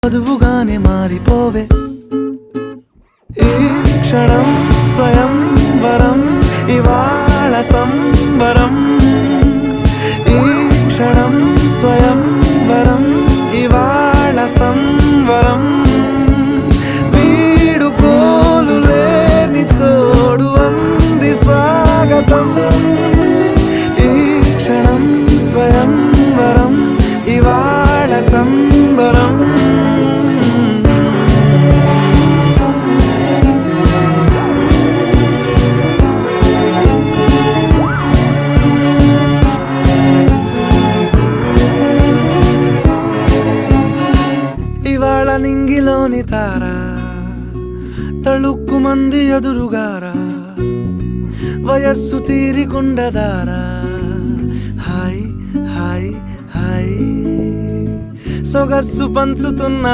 వధువుగానే మారిపోవే ఈ క్షణం స్వయం వరం ఇవాళ సంబరం ఈ క్షణం స్వయం వరం ఇవాళ సంవరం వీడుకోలు లేని తోడు అంది స్వాగతం ఈ క్షణం స్వయం వరం ఇవాళ సంబరం ఇవాళ నింగిలోని తారా తళుక్కు మంది ఎదురుగారా వయస్సు తీరికుండదారా హాయ్ హాయ్ హాయ్ సొగస్సు పంచుతున్న